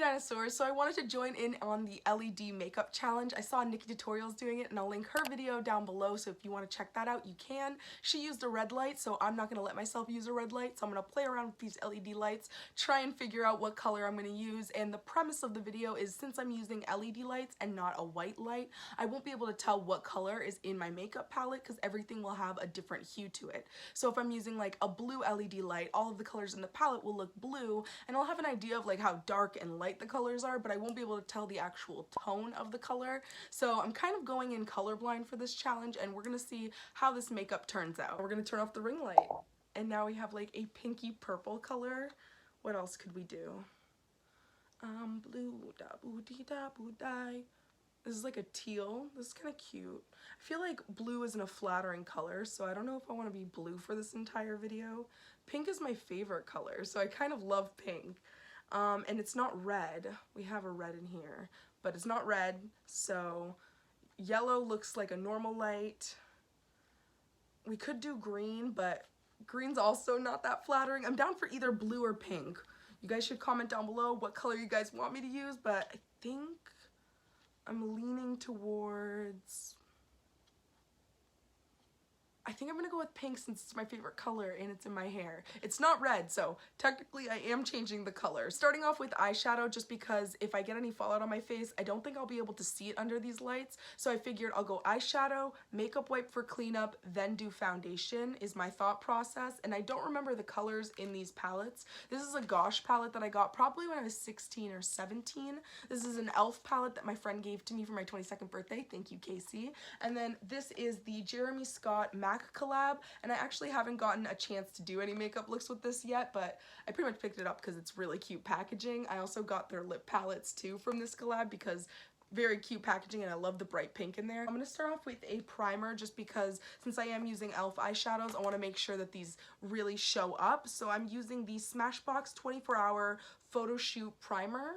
dinosaurs. So I wanted to join in on the LED makeup challenge. I saw NikkiTutorials doing it and I'll link her video down below, so if you want to check that out you can. She used a red light, so I'm not going to let myself use a red light, so I'm going to play around with these LED lights, try and figure out what color I'm going to use. And the premise of the video is, since I'm using LED lights and not a white light, I won't be able to tell what color is in my makeup palette because everything will have a different hue to it. So if I'm using like a blue LED light, all of the colors in the palette will look blue, and I'll have an idea of like how dark and light the colors are, but I won't be able to tell the actual tone of the color. So I'm kind of going in colorblind for this challenge, and we're gonna see how this makeup turns out. We're gonna turn off the ring light, and now we have like a pinky purple color. What else could we do? Blue da boo dee da boo die. This is like a teal. This is kind of cute. I feel like blue isn't a flattering color, so I don't know if I want to be blue for this entire video. Pink is my favorite color, so I kind of love pink. And it's not red. We have a red in here, but it's not red, so yellow looks like a normal light. We could do green, but green's also not that flattering. I'm down for either blue or pink. You guys should comment down below what color you guys want me to use, but I think I'm leaning towards, I think I'm gonna go with pink since it's my favorite color and it's in my hair. It's not red, so technically I am changing the color. Starting off with eyeshadow, just because if I get any fallout on my face, I don't think I'll be able to see it under these lights. So I figured I'll go eyeshadow, makeup wipe for cleanup, then do foundation is my thought process. And I don't remember the colors in these palettes. This is a Gosh palette that I got probably when I was 16 or 17. This is an e.l.f. palette that my friend gave to me for my 22nd birthday. Thank you, Casey. And then this is the Jeremy Scott MAC collab, and I actually haven't gotten a chance to do any makeup looks with this yet, but I pretty much picked it up because it's really cute packaging. I also got their lip palettes too from this collab because very cute packaging, and I love the bright pink in there. I'm going to start off with a primer just because since I am using e.l.f. eyeshadows, I want to make sure that these really show up. So I'm using the Smashbox 24-hour photo shoot primer.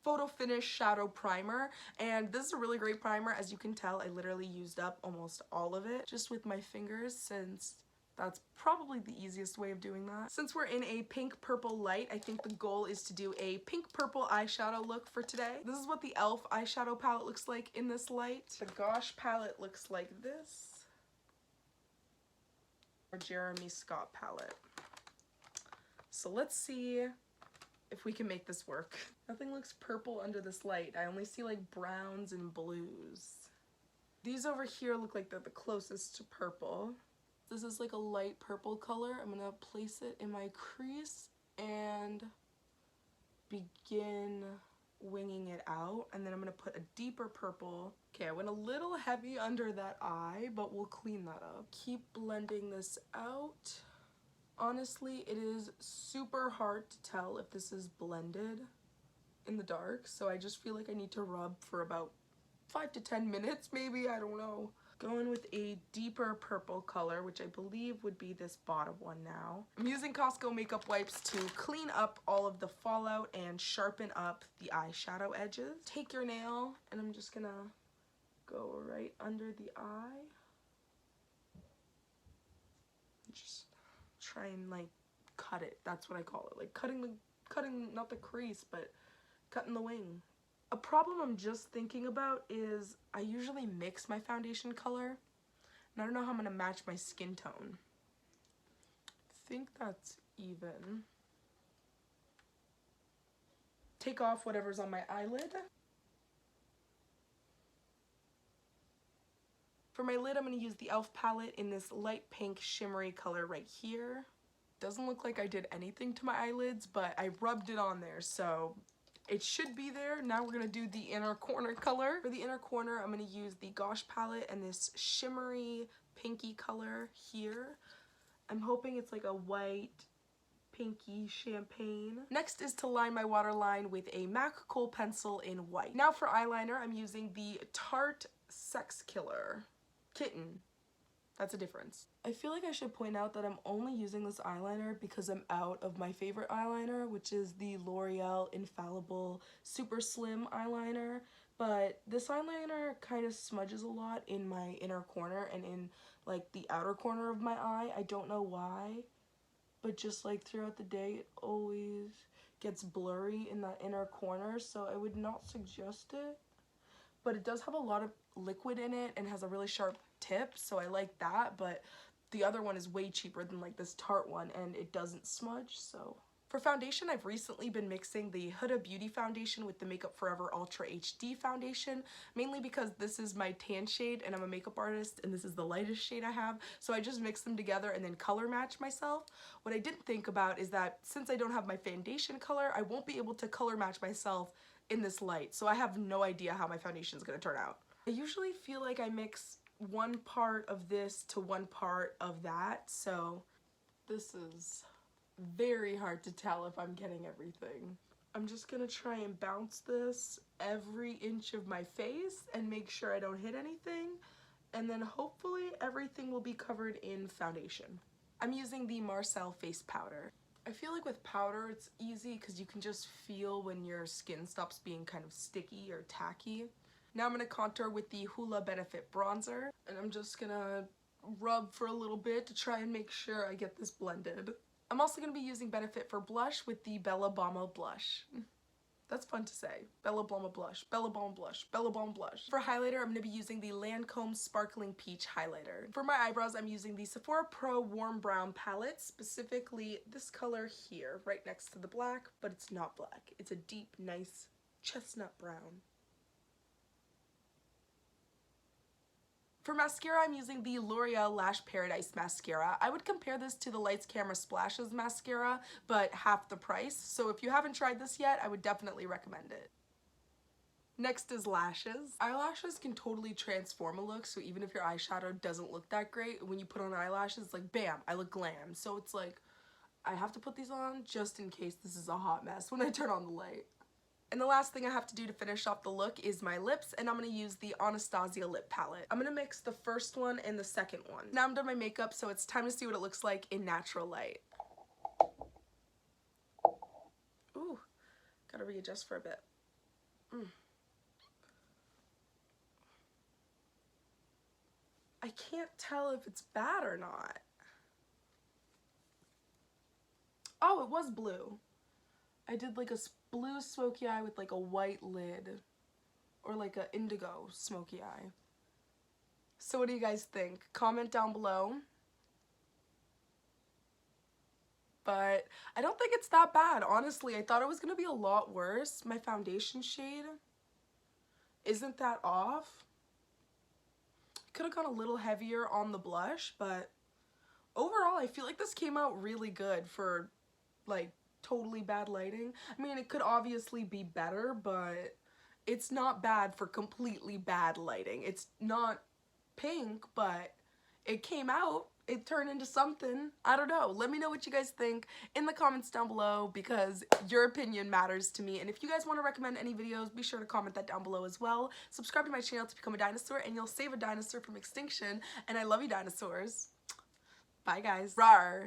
Photo Finish Shadow Primer, and this is a really great primer. As you can tell, I literally used up almost all of it just with my fingers, since that's probably the easiest way of doing that. Since we're in a pink purple light, I think the goal is to do a pink purple eyeshadow look for today. This is what the e.l.f. eyeshadow palette looks like in this light. The Gosh palette looks like this. Our Jeremy Scott palette. So let's see if we can make this work. Nothing looks purple under this light. I only see like browns and blues. These over here look like they're the closest to purple. This is like a light purple color. I'm gonna place it in my crease and begin winging it out, and then I'm gonna put a deeper purple. Okay, I went a little heavy under that eye, but we'll clean that up. Keep blending this out. Honestly, it is super hard to tell if this is blended in the dark, so I just feel like I need to rub for about 5 to 10 minutes maybe, I don't know. Going with a deeper purple color, which I believe would be this bottom one now. I'm using Costco makeup wipes to clean up all of the fallout and sharpen up the eyeshadow edges. Take your nail, and I'm just gonna go right under the eye. Just try and like cut it. That's what I call it, like cutting not the crease, but cutting the wing. A problem I'm just thinking about is I usually mix my foundation color, and I don't know how I'm gonna match my skin tone. I think that's even. Take off whatever's on my eyelid. For my lid, I'm going to use the e.l.f. palette in this light pink shimmery color right here. Doesn't look like I did anything to my eyelids, but I rubbed it on there, so it should be there. Now we're going to do the inner corner color. For the inner corner, I'm going to use the Gosh palette and this shimmery pinky color here. I'm hoping it's like a white, pinky champagne. Next is to line my waterline with a MAC Kohl pencil in white. Now for eyeliner, I'm using the Tarte Sex Killer Kitten. That's a difference. I feel like I should point out that I'm only using this eyeliner because I'm out of my favorite eyeliner, which is the L'Oreal Infallible Super Slim eyeliner. But this eyeliner kind of smudges a lot in my inner corner and in like the outer corner of my eye. I don't know why, but just like throughout the day it always gets blurry in that inner corner, so I would not suggest it. But it does have a lot of liquid in it and has a really sharp tip, so I like that, but the other one is way cheaper than like this Tarte one, and it doesn't smudge. So for foundation, I've recently been mixing the Huda Beauty foundation with the Makeup Forever Ultra HD foundation, mainly because this is my tan shade and I'm a makeup artist and this is the lightest shade I have, so I just mix them together and then color match myself. What I didn't think about is that since I don't have my foundation color, I won't be able to color match myself in this light, so I have no idea how my foundation is going to turn out. I usually feel like I mix one part of this to one part of that, so this is very hard to tell if I'm getting everything. I'm just gonna try and bounce this every inch of my face and make sure I don't hit anything, and then hopefully everything will be covered in foundation. I'm using the Marcel face powder. I feel like with powder it's easy because you can just feel when your skin stops being kind of sticky or tacky. Now I'm going to contour with the Hoola Benefit bronzer, and I'm just going to rub for a little bit to try and make sure I get this blended. I'm also going to be using Benefit for blush with the Bella Balma blush. That's fun to say. Bella Balma blush, Bella Balma blush, Bella Balma blush. For highlighter, I'm going to be using the Lancome Sparkling Peach highlighter. For my eyebrows, I'm using the Sephora Pro Warm Brown palette, specifically this color here, right next to the black, but it's not black. It's a deep, nice chestnut brown. For mascara, I'm using the L'Oreal Lash Paradise mascara. I would compare this to the Lights Camera Splashes mascara, but half the price. So if you haven't tried this yet, I would definitely recommend it. Next is lashes. Eyelashes can totally transform a look, so even if your eyeshadow doesn't look that great, when you put on eyelashes, it's like, bam, I look glam. So it's like, I have to put these on just in case this is a hot mess when I turn on the light. And the last thing I have to do to finish off the look is my lips, and I'm going to use the Anastasia lip palette. I'm going to mix the first one and the second one. Now I'm done my makeup, so it's time to see what it looks like in natural light. Ooh, gotta readjust for a bit. I can't tell if it's bad or not. Oh, it was blue. I did like a blue smoky eye with like a white lid, or like a indigo smoky eye. So what do you guys think? Comment down below. But I don't think it's that bad, honestly. I thought it was gonna be a lot worse. My foundation shade isn't that off. Could have gone a little heavier on the blush, but overall I feel like this came out really good for like totally bad lighting. I mean, it could obviously be better, but it's not bad for completely bad lighting. It's not pink, but it came out. It turned into something. I don't know. Let me know what you guys think in the comments down below, because your opinion matters to me. And if you guys want to recommend any videos, be sure to comment that down below as well. Subscribe to my channel to become a dinosaur, and you'll save a dinosaur from extinction. And I love you, dinosaurs. Bye, guys. Rawr.